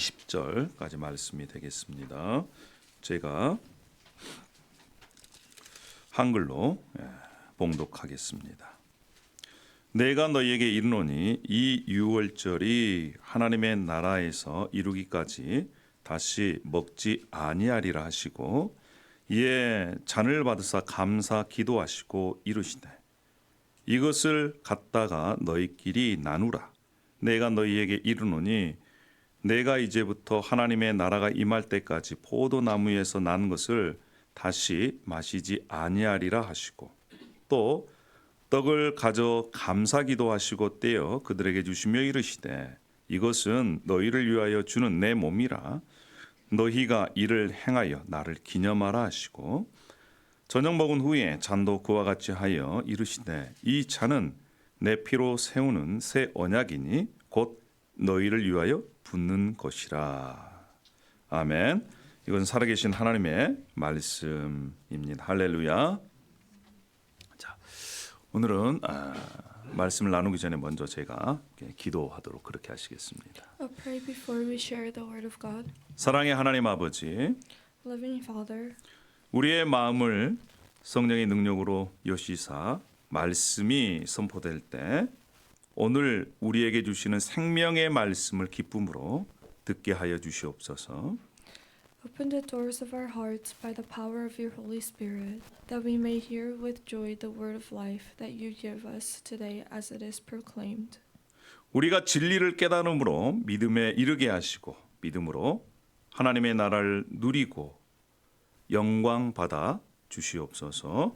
20절까지 말씀이 되겠습니다. 제가 한글로 봉독하겠습니다. 내가 너희에게 이르노니 이 유월절이 하나님의 나라에서 이루기까지 다시 먹지 아니하리라 하시고 이에 잔을 받으사 감사 기도하시고 이르시되 이것을 갖다가 너희끼리 나누라. 내가 너희에게 이르노니 내가 이제부터 하나님의 나라가 임할 때까지 포도나무에서 난 것을 다시 마시지 아니하리라 하시고 또 떡을 가져 감사 기도하시고 떼어 그들에게 주시며 이르시되 이것은 너희를 위하여 주는 내 몸이라 너희가 이를 행하여 나를 기념하라 하시고 저녁 먹은 후에 잔도 그와 같이 하여 이르시되 이 잔은 내 피로 세우는 새 언약이니 곧 너희를 위하여 붓는 것이라. 아멘. 이것은 살아계신 하나님의 말씀입니다. 할렐루야. 자, 오늘은 말씀을 나누기 전에 먼저 제가 기도하도록 그렇게 하시겠습니다. I'll pray before we share the word of God. 사랑의 하나님 아버지, Loving Father, 우리의 마음을 성령의 능력으로 여시사 말씀이 선포될 때 오늘 우리에게 주시는 생명의 말씀을 기쁨으로 듣게 하여 주시옵소서. open the doors of our hearts by the power of your Holy Spirit, that we may hear with joy the word of life that you give us today as it is proclaimed. 우리가 진리를 깨달음으로 믿음에 이르게 하시고 믿음으로 하나님의 나라를 누리고 영광 받아 주시옵소서.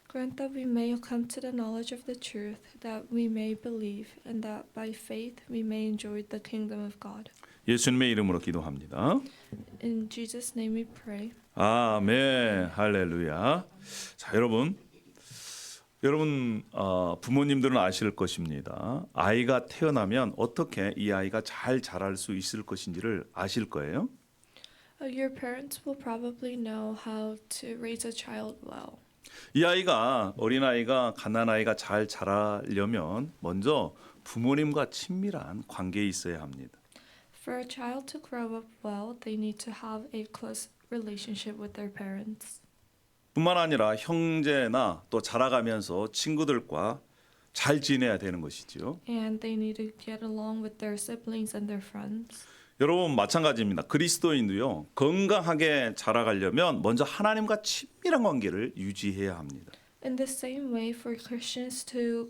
Grant that we may come to the knowledge of the truth, that we may believe, and that by faith we may enjoy the kingdom of God. 예수님의 이름으로 기도합니다. In Jesus' name we pray. 아멘. 할렐루야. 자, 여러분 부모님들은 아실 것입니다. 아이가 태어나면 어떻게 이 아이가 잘 자랄 수 있을 것인지를 아실 거예요. Your parents will probably know how to raise a child well. 이 아이가 어린아이가 갓난아이가 잘 자라려면 먼저 부모님과 친밀한 관계에 있어야 합니다. For a child to grow up well, they need to have a close relationship with their parents. 뿐만 아니라 형제나 또 자라가면서 친구들과 잘 지내야 되는 것이죠. And they need to get along with their siblings and their friends. 여러분 마찬가지입니다. 그리스도인도요. 건강하게 자라가려면 먼저 하나님과 친밀한 관계를 유지해야 합니다. In the same way, for Christians to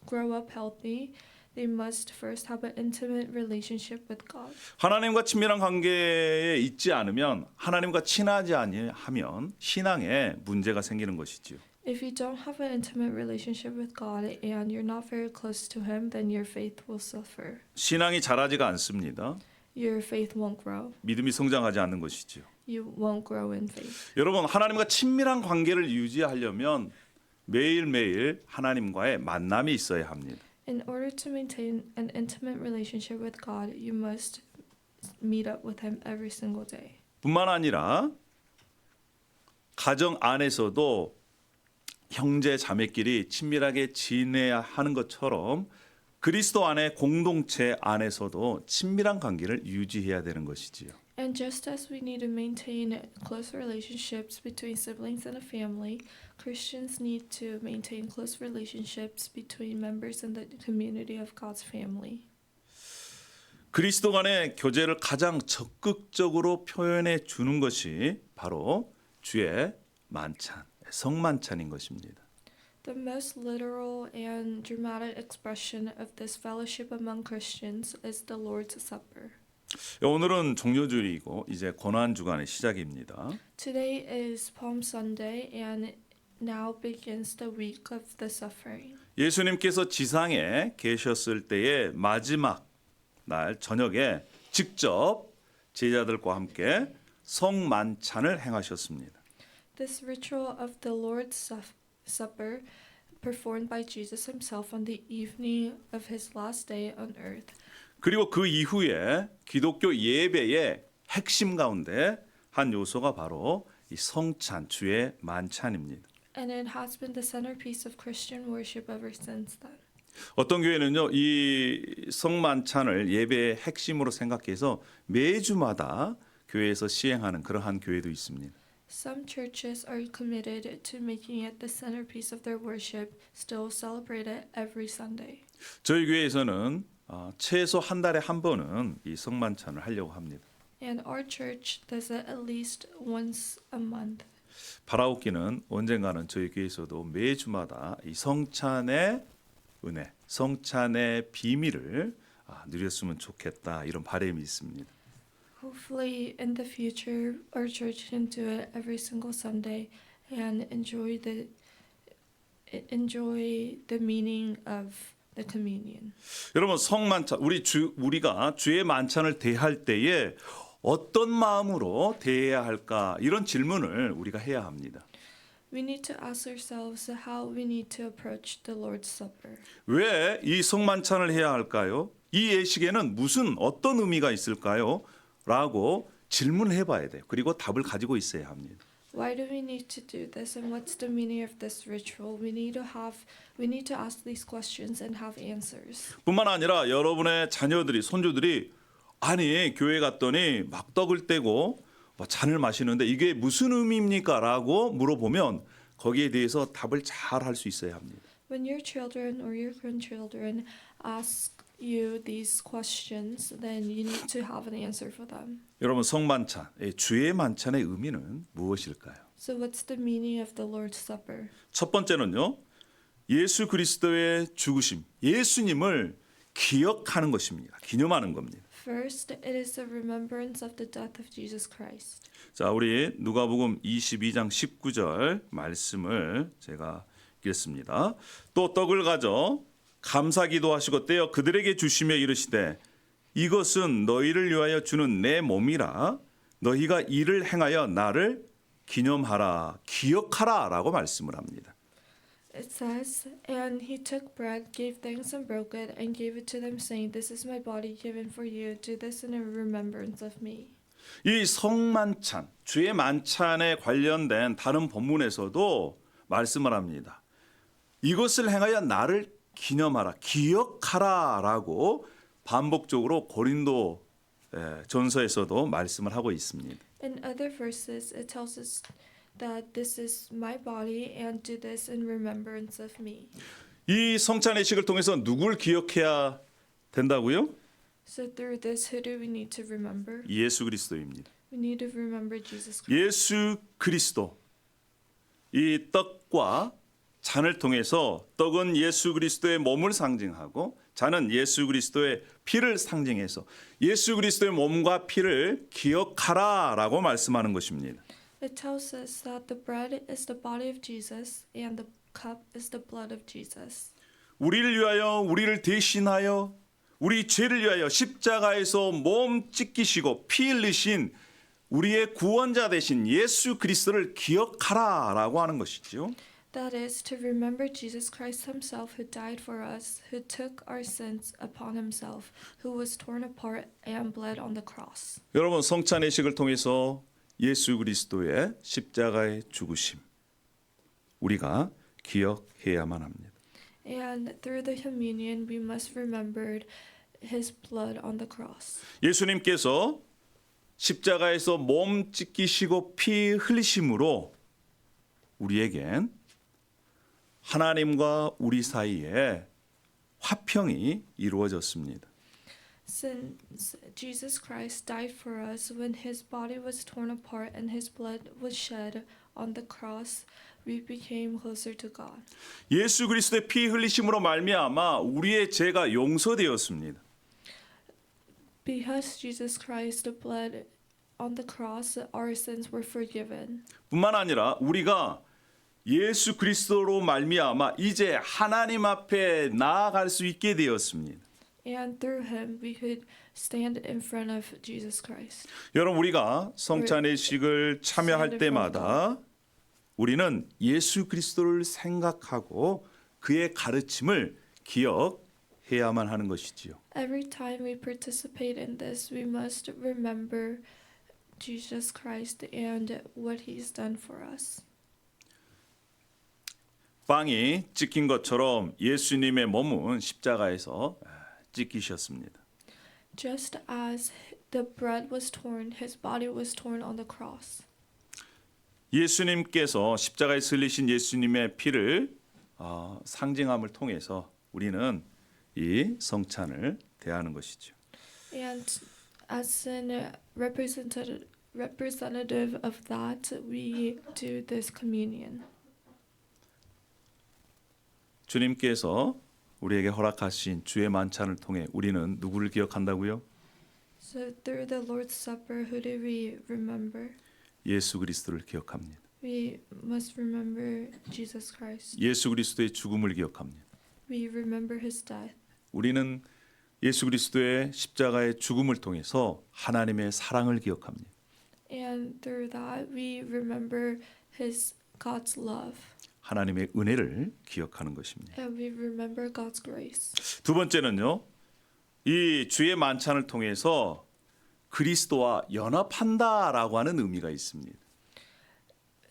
grow up healthy, they must first have an intimate relationship with God. 하나님과 친밀한 관계에 있지 않으면 하나님과 친하지 아니하면 신앙에 문제가 생기는 것이지요. If you don't have an intimate relationship with God and you're not very close to Him, then your faith will suffer. 신앙이 자라지가 않습니다. Your faith won't grow. 믿음이 성장하지 않는 것이지요. You won't grow in faith. 여러분 하나님과 친밀한 관계를 유지하려면 매일매일 하나님과의 만남이 있어야 합니다. In order to maintain an intimate relationship with God, you must meet up with Him every single day. 뿐만 아니라 가정 안에서도 형제 자매끼리 친밀하게 지내야 하는 것처럼 그리스도 안의 공동체 안에서도 친밀한 관계를 유지해야 되는 것이지요. And just as we need to maintain close relationships between siblings and a family, Christians need to maintain close relationships between members in the community of God's family. 그리스도 간의 교제를 가장 적극적으로 표현해 주는 것이 바로 주의 만찬, 성만찬인 것입니다. The most literal and dramatic expression of this fellowship among Christians is the Lord's Supper. 오늘은 종료주일이고 이제 고난 주간의 시작입니다. Today is Palm Sunday and now begins the week of the suffering. 예수님께서 지상에 계셨을 때의 마지막 날 저녁에 직접 제자들과 함께 성만찬을 행하셨습니다. This ritual of the Lord's Supper, performed by Jesus himself on the evening of his last day on earth. 그리고 그 이후에 기독교 예배의 핵심 가운데 한 요소가 바로 이 성찬, 주의 만찬입니다. And it has been the centerpiece of Christian worship ever since then. 어떤 교회는요, 이 성만찬을 예배의 핵심으로 생각해서 매주마다 교회에서 시행하는 그러한 교회도 있습니다. Some churches are committed to making it the centerpiece of their worship, still celebrate it every Sunday. 저희 교회에서는 최소 한 달에 한 번은 이 성만찬을 하려고 합니다. And our church does it at least once a month. 바라옵기는 언젠가는 저희 교회에서도 매주마다 이 성찬의 은혜, 성찬의 비밀을 누렸으면 좋겠다 이런 바람이 있습니다. Hopefully, in the future, our church can do it every single Sunday and enjoy the meaning of the communion. 여러분 성만찬 우리가 주의 만찬을 대할 때에 어떤 마음으로 대해야 할까 이런 질문을 우리가 해야 합니다. We need to ask ourselves how we need to approach the Lord's Supper. 왜 이 성만찬을 해야 할까요? 이 예식에는 무슨 어떤 의미가 있을까요? 라고 질문을 해봐야 돼요. 그리고 답을 가지고 있어야 합니다. Why do we need to do this and what's the meaning of this ritual? We need to ask these questions and have answers. 뿐만 아니라 여러분의 자녀들이 손주들이 아니 교회 갔더니 막 떡을 떼고 잔을 마시는데 이게 무슨 의미입니까? 라고 물어보면 거기에 대해서 답을 잘 할 수 있어야 합니다. When your children or your grandchildren ask you these questions, then you need to have an answer for them. 여러분 성만찬, 주의 만찬의 의미는 무엇일까요? So what's the meaning of the Lord's Supper? 첫 번째는요. 예수 그리스도의 죽으심, 예수님을 기억하는 것입니다. 기념하는 겁니다. First, it is the remembrance of the death of Jesus Christ. 자, 우리 누가복음 22장 19절 말씀을 제가 읽겠습니다. 또 떡을 가져 감사기도 하시고 떼어 그들에게 주시며 이르시되 이것은 너희를 위하여 주는 내 몸이라 너희가 이를 행하여 나를 기념하라 기억하라라고 말씀을 합니다. It says, and he took bread, gave thanks and broke it, and gave it to them, saying, This is my body given for you. Do this in remembrance of me. 이 성만찬, 주의 만찬에 관련된 다른 본문에서도 말씀을 합니다. 이것을 행하여 나를 기념하라, 기억하라라고 반복적으로 고린도 전서에서도 말씀을 하고 있습니다. In other verses, it tells us that this is my body and do this in remembrance of me. 이 성찬 예식을 통해서 누굴 기억해야 된다고요? So through this, who do we need to remember? 예수 그리스도입니다. We need to remember Jesus Christ. 예수 그리스도. 이 떡과 잔을 통해서 떡은 예수 그리스도의 몸을 상징하고 잔은 예수 그리스도의 피를 상징해서 예수 그리스도의 몸과 피를 기억하라라고 말씀하는 것입니다. It tells us that the bread is the body of Jesus and the cup is the blood of Jesus. 우리를 위하여 우리를 대신하여 우리 죄를 위하여 십자가에서 몸 찢기시고 피 흘리신 우리의 구원자 되신 예수 그리스도를 기억하라라고 하는 것이죠. That is to remember Jesus Christ himself who died for us, who took our sins upon himself, who was torn apart and bled on the cross. 여러분 성찬 예식을 통해서 예수 그리스도의 십자가의 죽으심 우리가 기억해야만 합니다. And through the communion we must remember his blood on the cross. 예수님께서 십자가에서 몸 찢기시고 피 흘리심으로 우리에겐 하나님과 우리 사이에 화평이 이루어졌습니다. Since Jesus Christ died for us when his body was torn apart and his blood was shed on the cross, we became closer to God. 예수 그리스도의 피 흘리심으로 말미암아 우리의 죄가 용서되었습니다. Because Jesus Christ bled on the cross, our sins were forgiven. 뿐만 아니라 우리가 예수 그리스도로 말미암아 이제 하나님 앞에 나아갈 수 있게 되었습니다. And through him we could stand in front of Jesus Christ. 여러분 우리가 성찬의식을 참여할 때마다 우리는 예수 그리스도를 생각하고 그의 가르침을 기억해야만 하는 것이지요. Every time we participate in this, we must remember Jesus Christ and what he's done for us. 빵이 찍힌 것처럼 예수님의 몸은 십자가에서 찍히셨습니다. Just as the bread was torn, his body was torn on the cross. 예수님께서 십자가에 슬리신 예수님의 피를 상징함을 통해서 우리는 이 성찬을 대하는 것이죠. And as an representative of that, we do this communion. 주님께서 우리에게 허락하신 주의 만찬을 통해 우리는 누구를 기억한다고요? So through the Lord's Supper, who do we remember? 예수 그리스도를 기억합니다. We must remember Jesus Christ. 예수 그리스도의 죽음을 기억합니다. We remember his death. 우리는 예수 그리스도의 십자가의 죽음을 통해서 하나님의 사랑을 기억합니다. And through that, we remember his God's love. 하나님의 은혜를 기억하는 것입니다. And we remember God's grace. 두 번째는요. 이 주의 만찬을 통해서 그리스도와 연합한다라고 하는 의미가 있습니다.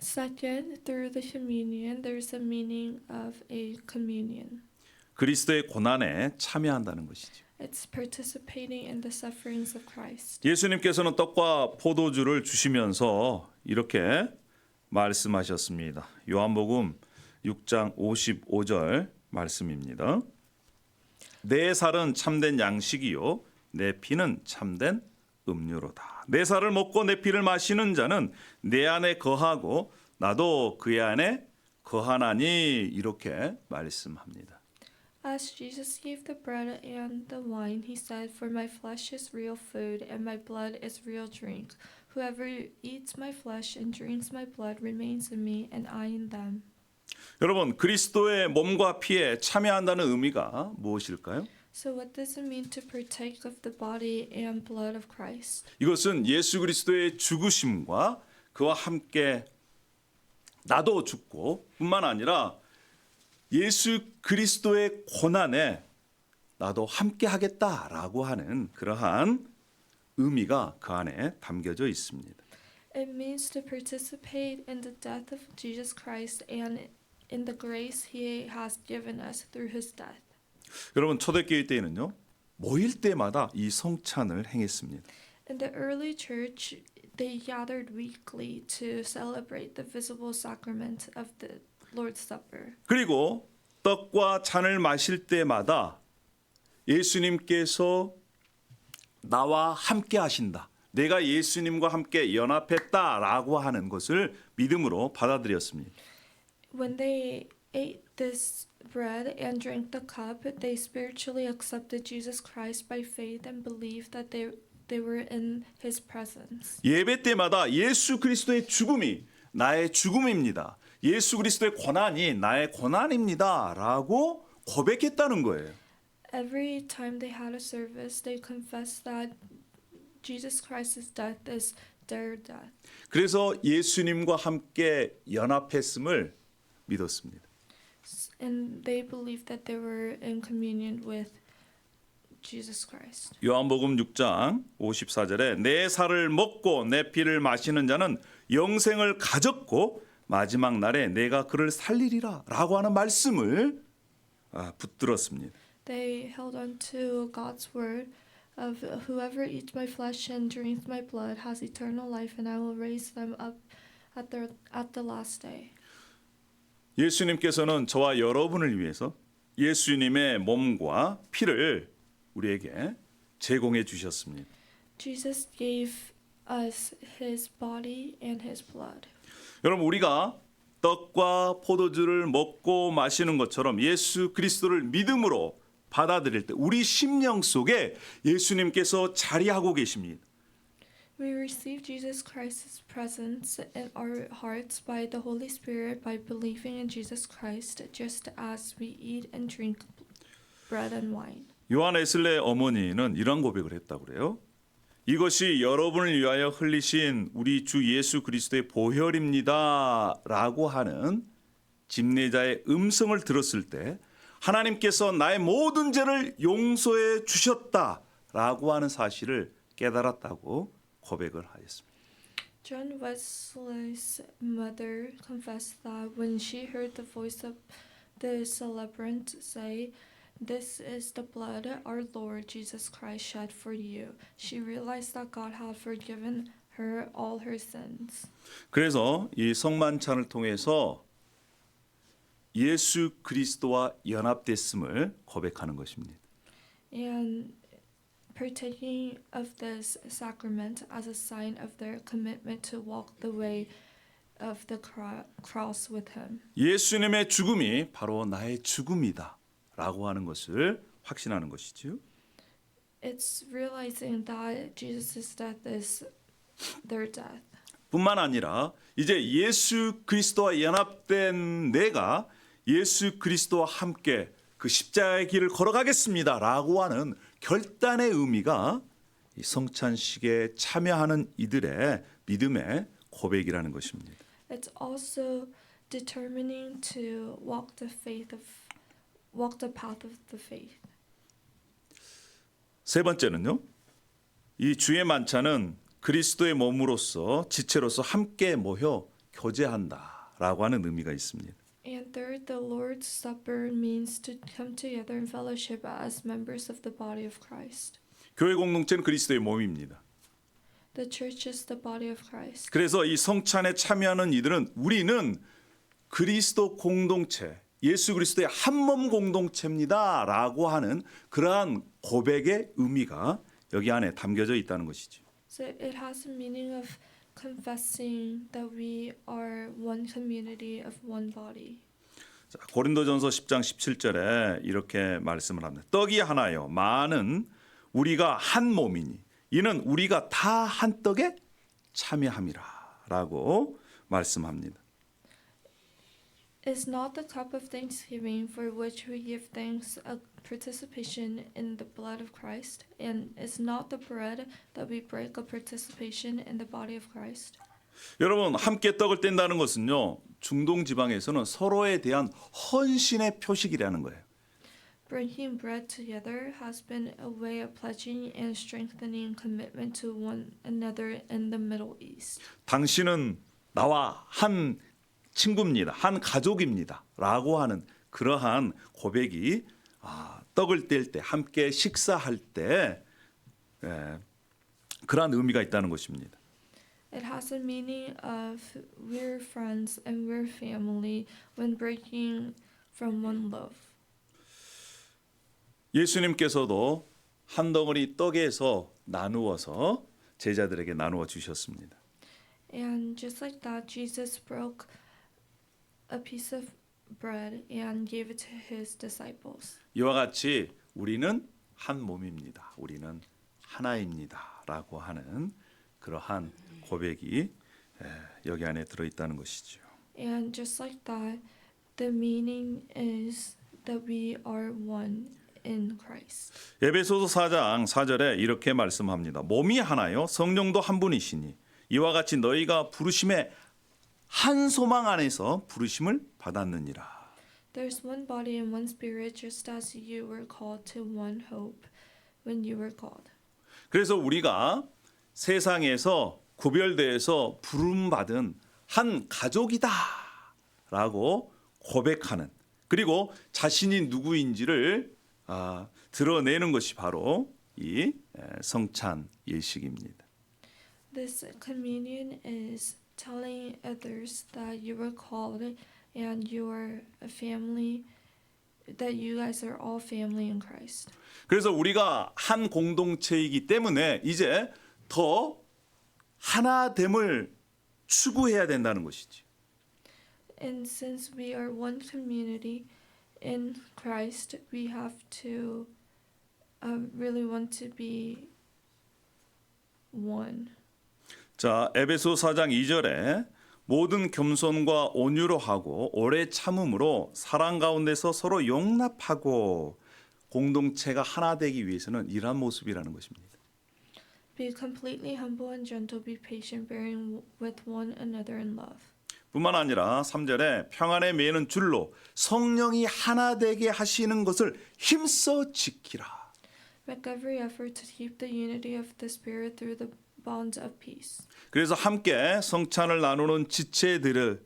Second, through the communion, there's a meaning of a communion. 그리스도의 고난에 참여한다는 것이죠. It's participating in the sufferings of Christ. 예수님께서는 떡과 포도주를 주시면서 이렇게 말씀하셨습니다. 요한복음 6장 55절 말씀입니다. 내 살은 참된 양식이요 내 피는 참된 음료로다. 내 살을 먹고 내 피를 마시는 자는 내 안에 거하고 나도 그의 안에 거하나니 이렇게 말씀합니다. As Jesus gave the bread and the wine, he said, "For my flesh is real food, and my blood is real drink. Whoever eats my flesh and drinks my blood remains in me, and I in them." 여러분 그리스도의 몸과 피에 참여한다는 의미가 무엇일까요? So what does it mean to partake of the body and blood of Christ? 이것은 예수 그리스도의 죽으심과 그와 함께 나도 죽고 뿐만 아니라 예수 그리스도의 고난에 나도 함께 하겠다라고 하는 그러한 의미가 그 안에 담겨져 있습니다. It means to participate in the death of Jesus Christ and in the grace he has given us through his death. 여러분 초대교회 때에는요. 모일 때마다 이 성찬을 행했습니다. In the early church, they gathered weekly to celebrate the visible sacrament of the Lord's Supper. 그리고 떡과 잔을 마실 때마다 예수님께서 나와 함께 하신다. 내가 예수님과 함께 연합했다라고 하는 것을 믿음으로 받아들였습니다. When they ate this bread and drank the cup, they spiritually accepted Jesus Christ by faith and believed that they were in his presence. 예배 때마다 예수 그리스도의 죽음이 나의 죽음입니다. 예수 그리스도의 고난이 나의 고난입니다라고 고백했다는 거예요. Every time they had a service, they confessed that Jesus Christ's death is their death. 그래서 예수님과 함께 연합했음을 믿었습니다. And they believed that they were in communion with Jesus Christ. 요한복음 6장 54절에 내 살을 먹고 내 피를 마시는 자는 영생을 가졌고 마지막 날에 내가 그를 살리리라 라고 하는 말씀을 붙들었습니다. They held on to God's word of whoever eats my flesh and drinks my blood has eternal life and I will raise them up at the last day. 예수님께서는 저와 여러분을 위해서 예수님의 몸과 피를 우리에게 제공해 주셨습니다. Jesus gave us his body and his blood. 여러분 우리가 떡과 포도주를 먹고 마시는 것처럼 예수 그리스도를 믿음으로 받아들일 때 우리 심령 속에 예수님께서 자리하고 계십니다. We receive Jesus Christ's presence in our hearts by the Holy Spirit by believing in Jesus Christ just as we eat and drink bread and wine. 요한 웨슬레 어머니는 이런 고백을 했다고 그래요. 이것이 여러분을 위하여 흘리신 우리 주 예수 그리스도의 보혈입니다 라고 하는 집례자의 음성을 들었을 때 하나님께서 나의 모든 죄를 용서해 주셨다라고 하는 사실을 깨달았다고 고백을 하였습니다. John Wesley's mother confessed that when she heard the voice of the celebrant say, "This is the blood our Lord Jesus Christ shed for you," she realized that God had forgiven her all her sins. 그래서 이 성만찬을 통해서 예수 그리스도와 연합됐음을 고백하는 것입니다. And partaking of this sacrament as a sign of their commitment to walk the way of the cross with him. 예수님의 죽음이 바로 나의 죽음이다 라고 하는 것을 확신하는 것이지요. It's realizing that Jesus' death is their death. 뿐만 아니라 이제 예수 그리스도와 연합된 내가 예수 그리스도와 함께 그 십자가의 길을 걸어가겠습니다 라고 하는 결단의 의미가 이 성찬식에 참여하는 이들의 믿음의 고백이라는 것입니다. It's also determining to walk the path of the faith. 세 번째는요. 이 주의 만찬은 그리스도의 몸으로서 지체로서 함께 모여 교제한다라고 하는 의미가 있습니다. And third, the Lord's Supper means to come together in fellowship as members of the body of Christ. 교회 공동체는 그리스도의 몸입니다. The church is the body of Christ. 그래서 이 성찬에 참여하는 이들은 우리는 그리스도 공동체, 예수 그리스도의 한몸 공동체입니다라고 하는 그러한 고백의 의미가 여기 안에 담겨져 있다는 것이죠. So it has a meaning of confessing that we are one community of one body. 자, 고린도전서 10장 17절에 이렇게 말씀을 합니다. 떡이 하나요 많은 우리가 한 몸이니 이는 우리가 다 한 떡에 참여함이라라고 말씀합니다. Is not the cup of thanksgiving for which we give thanks a participation in the blood of Christ? And is not the bread that we break a participation in the body of Christ? 여러분 함께 떡을 뗀다는 것은요. 중동 지방에서는 서로에 대한 헌신의 표식이라는 거예요. Breaking bread together has been a way of pledging and strengthening commitment to one another in the Middle East. 당신은 나와 한 친구입니다. 한 가족입니다. 라고 하는 그러한 고백이 떡을 뗄 때 함께 식사할 때 그러한 의미가 있다는 것입니다. It has a meaning of we're friends and we're family when breaking from one loaf. 예수님께서도 한 덩어리 떡에서 나누어서 제자들에게 나누어 주셨습니다. And just like that, Jesus broke a piece of bread and gave it to his disciples. 이와 같이 우리는 한 몸입니다. 우리는 하나입니다. 라고 하는 그러한 고백이 여기 안에 들어있다는 것이죠. And just like that, the meaning is that we are one in Christ. 에베소서 4장 4절에 이렇게 말씀합니다. 몸이 하나요 성령도 한 분이시니 이와 같이 너희가 부르심의 한 소망 안에서 부르심을 받았느니라. There's one body and one spirit, just as you were called to one hope when you were called. 그래서 우리가 세상에서 구별되어서 부름받은 한 가족이다라고 고백하는 그리고 자신이 누구인지를 드러내는 것이 바로 이 성찬 예식입니다. This communion is telling others that you were called and you are a family, that you guys are all family in Christ. 그래서 우리가 한 공동체이기 때문에 이제 더 하나됨을 추구해야 된다는 것이지. And since we are one community in Christ, we have to really want to be one. 자, 에베소 4장 2절에 모든 겸손과 온유로 하고 오래 참음으로 사랑 가운데서 서로 용납하고 공동체가 하나 되기 위해서는 이러한 모습이라는 것입니다. Be completely humble and gentle, be patient, bearing with one another in love. 뿐만 아니라 3절에 평안에 매는 줄로 성령이 하나 되게 하시는 것을 힘써 지키라. Make every effort to keep the unity of the Spirit through the bond of peace. 그래서 함께 성찬을 나누는 지체들을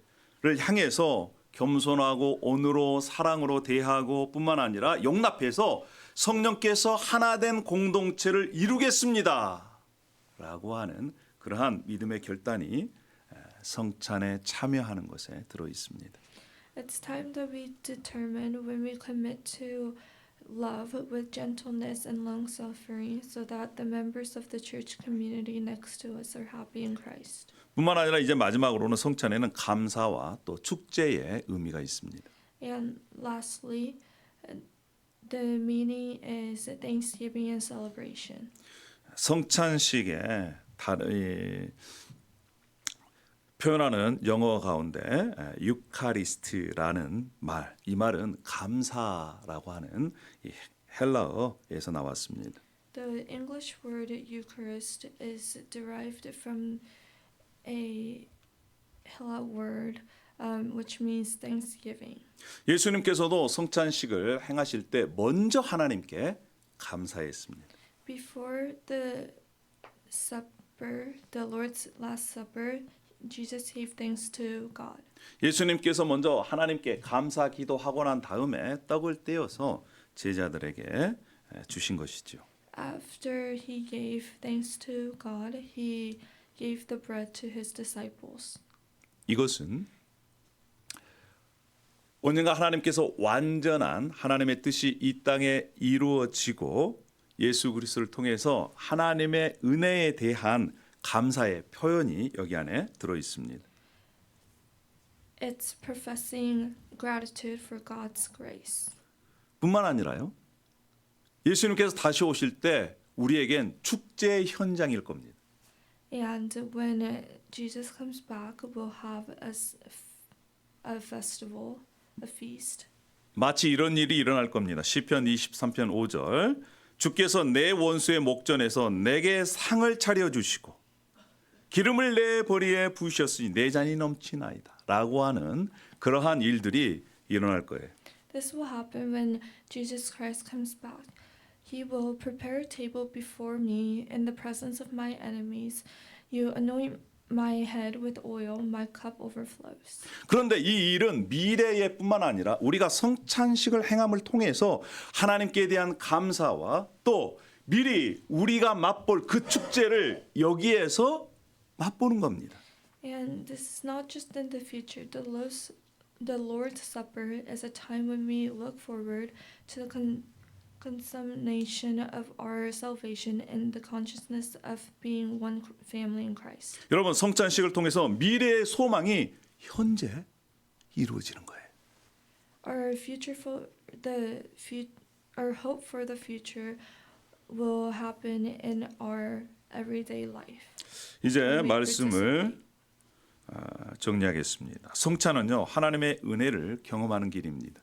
향해서 겸손하고 온유로 사랑으로 대하고 뿐만 아니라 용납해서 성령께서 하나된 공동체를 이루겠습니다 라고 하는 그러한 믿음의 결단이 성찬에 참여하는 것에 들어 있습니다. It's time that we determine when we commit to love with gentleness and long suffering so that the members of the church community next to us are happy in Christ. 뿐만 아니라 이제 마지막으로는 성찬에는 감사와 또 축제의 의미가 있습니다. And lastly, the meaning is thanksgiving and celebration. 성찬식에 표현하는 영어 가운데 유카리스트라는 말, 이 말은 감사라고 하는 이 헬라어에서 나왔습니다. The English word Eucharist is derived from a Hella word which means thanksgiving. 예수님께서도 성찬식을 행하실 때 먼저 하나님께 감사했습니다. Before the supper, the Lord's Last Supper, Jesus gave thanks to God. 예수님께서 먼저 하나님께 감사 기도하고 난 다음에 떡을 떼어서 제자들에게 주신 것이죠. After he gave thanks to God, he gave the bread to his disciples. 이것은 언젠가 하나님께서 완전한 하나님의 뜻이 이 땅에 이루어지고 예수 그리스도를 통해서 하나님의 은혜에 대한 감사의 표현이 여기 안에 들어 있습니다. It's professing gratitude for God's grace. 뿐만 아니라요. 예수님께서 다시 오실 때 우리에겐 축제의 현장일 겁니다. And when Jesus comes back, we'll have a festival, a feast. 마치 이런 일이 일어날 겁니다. 시편 23편 5절. 주께서 내 원수의 목전에서 내게 상을 차려 주시고 기름을 내 머리에 부으셨으니 내 잔이 넘치나이다 라고 하는 그러한 일들이 일어날 거예요. This will happen when Jesus Christ comes back. He will prepare a table before me in the presence of my enemies. You anoint my head with oil, my cup overflows. 그런데 이 일은 미래에 뿐만 아니라 우리가 성찬식을 행함을 통해서 하나님께 대한 감사와 또 미리 우리가 맛볼 그 축제를 여기에서 맛보는 겁니다. And this is not just in the future. The Lord's Supper is a time when we look forward to the consummation of our salvation and the consciousness of being one family in Christ. 여러분 성찬식을 통해서 미래의 소망이 현재 이루어지는 거예요. Our our hope for the future will happen in our everyday life. 이제 말씀을 정리하겠습니다. 성찬은요 하나님의 은혜를 경험하는 길입니다.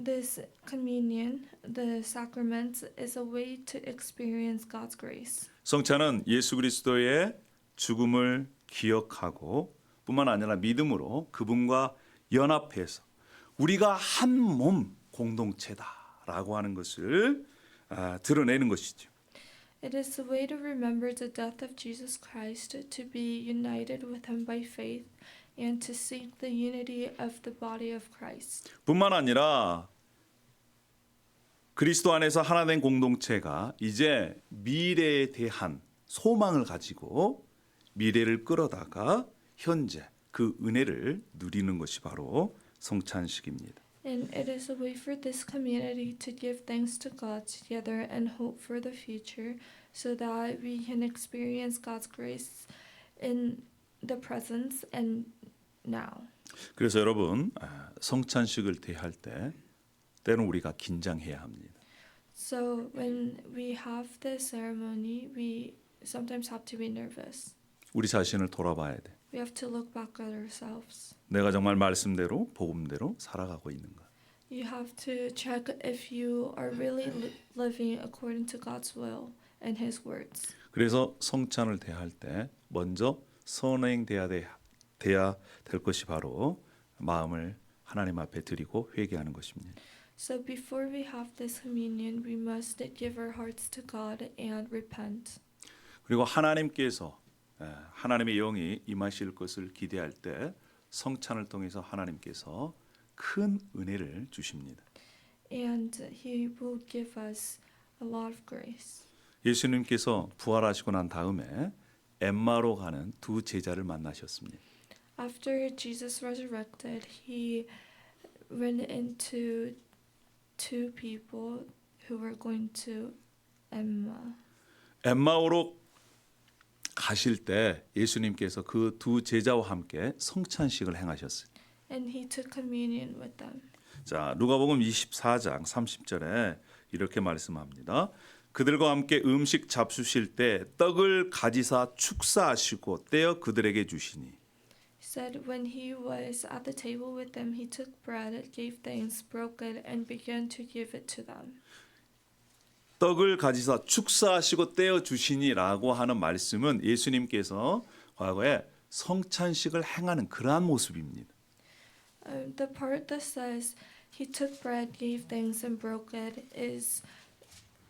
This communion, the sacrament, is a way to experience God's grace. 성찬은 예수 그리스도의 죽음을 기억하고 뿐만 아니라 믿음으로 그분과 연합해서 우리가 한 몸 공동체다라고 하는 것을 드러내는 것이죠. It is a way to remember the death of Jesus Christ, to be united with him by faith, and to seek the unity of the body of Christ. 뿐만 아니라 그리스도 안에서 하나 된 공동체가 이제 미래에 대한 소망을 가지고 미래를 끌어다가 현재 그 은혜를 누리는 것이 바로 성찬식입니다. And it is a way for this community to give thanks to God together and hope for the future so that we can experience God's grace in the presence and now. 그래서 여러분 성찬식을 대할 때 때는 우리가 긴장해야 합니다. So when we have the ceremony, we sometimes have to be nervous. 우리 자신을 돌아봐야 돼. We have to look back at ourselves. 내가 정말 말씀대로 복음대로 살아가고 있는가? You have to check if you are really living according to God's will and His words. 그래서 성찬을 대할 때 먼저 선행돼야 될 것이 바로 마음을 하나님 앞에 드리고 회개하는 것입니다. So before we have this communion, we must give our hearts to God and repent. 그리고 하나님께서 하나님의 영이 임하실 것을 기대할 때 성찬을 통해서 하나님께서 큰 은혜를 주십니다. And He will give us a lot of grace. 예수님께서 부활하시고 난 다음에 엠마로 가는 두 제자를 만나셨습니다. After Jesus resurrected, He ran into two people who were going to Emma. 엠마오로 가실 때 예수님께서 그 두 제자와 함께 성찬식을 행하셨어요. And He took communion with them. 자, 누가복음 24장 30절에 이렇게 말씀합니다. 그들과 함께 음식 잡수실 때 떡을 가지사 축사하시고 떼어 그들에게 주시니. He said, when He was at the table with them, He took bread, gave thanks, broke it, and began to give it to them. 떡을 가지사 축사하시고 떼어 주시니라고 하는 말씀은 예수님께서 과거에 성찬식을 행하는 그러한 모습입니다. The part that says He took bread, gave thanks, and broke it is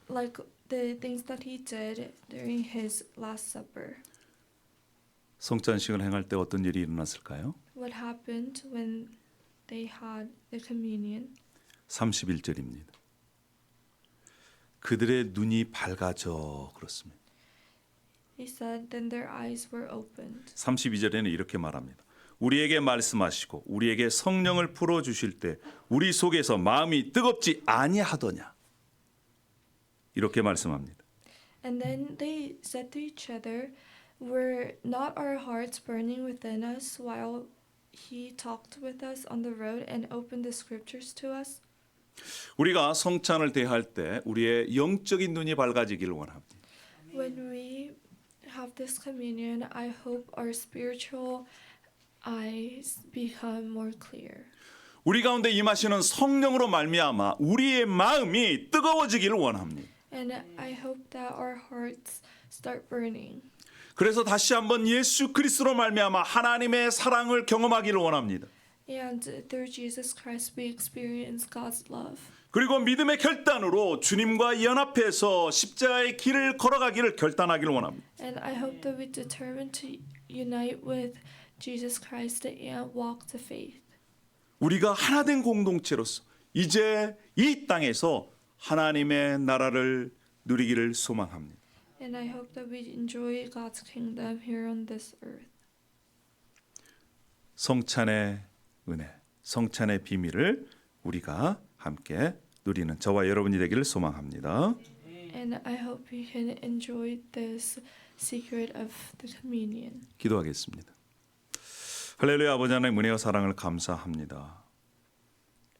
like the things that He did during His Last Supper. 성찬식을 행할 때 어떤 일이 일어났을까요? What happened when they had the communion? 31절입니다. 그들의 눈이 밝아져 그렇습니다. He said, then their eyes were opened. 32절에는 이렇게 말합니다. 우리에게 말씀하시고 우리에게 성령을 풀어 주실 때 우리 속에서 마음이 뜨겁지 아니하더냐. 이렇게 말씀합니다. And then they said to each other, were not our hearts burning within us while He talked with us on the road and opened the scriptures to us? 우리가 성찬을 대할 때 우리의 영적인 눈이 밝아지기를 원합니다. When we have this communion, I hope our spiritual eyes become more clear. 우리 가운데 임하시는 성령으로 말미암아 우리의 마음이 뜨거워지기를 원합니다. And I hope that our hearts start burning. 그래서 다시 한번 예수 그리스도로 말미암아 하나님의 사랑을 경험하기를 원합니다. And through Jesus Christ, we experience God's love. 그리고 믿음의 결단으로 주님과 연합해서 십자가의 길을 걸어가기를 결단하기를 원합니다. And I hope that we determine to unite with Jesus Christ and walk the faith. 우리가 하나된 공동체로서 이제 이 땅에서 하나님의 나라를 누리기를 소망합니다. And I hope that we enjoy God's kingdom here on this earth. 성찬의 은혜, 성찬의 비밀을 우리가 함께 누리는 저와 여러분이 되기를 소망합니다. And I hope we can enjoy this secret of the communion. 기도하겠습니다. 할렐루야. 아버지 하나님 은혜와 사랑을 감사합니다.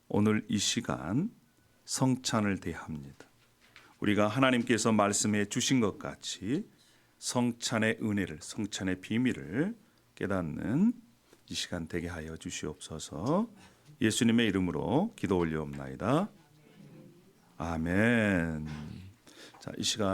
오늘 이 시간 성찬을 대합니다. 우리가 하나님께서 말씀해 주신 것 같이 성찬의 은혜를, 성찬의 비밀을 깨닫는 이 시간 되게 하여 주시옵소서. 예수님의 이름으로 기도 올려옵나이다. 아멘. 자, 이 시간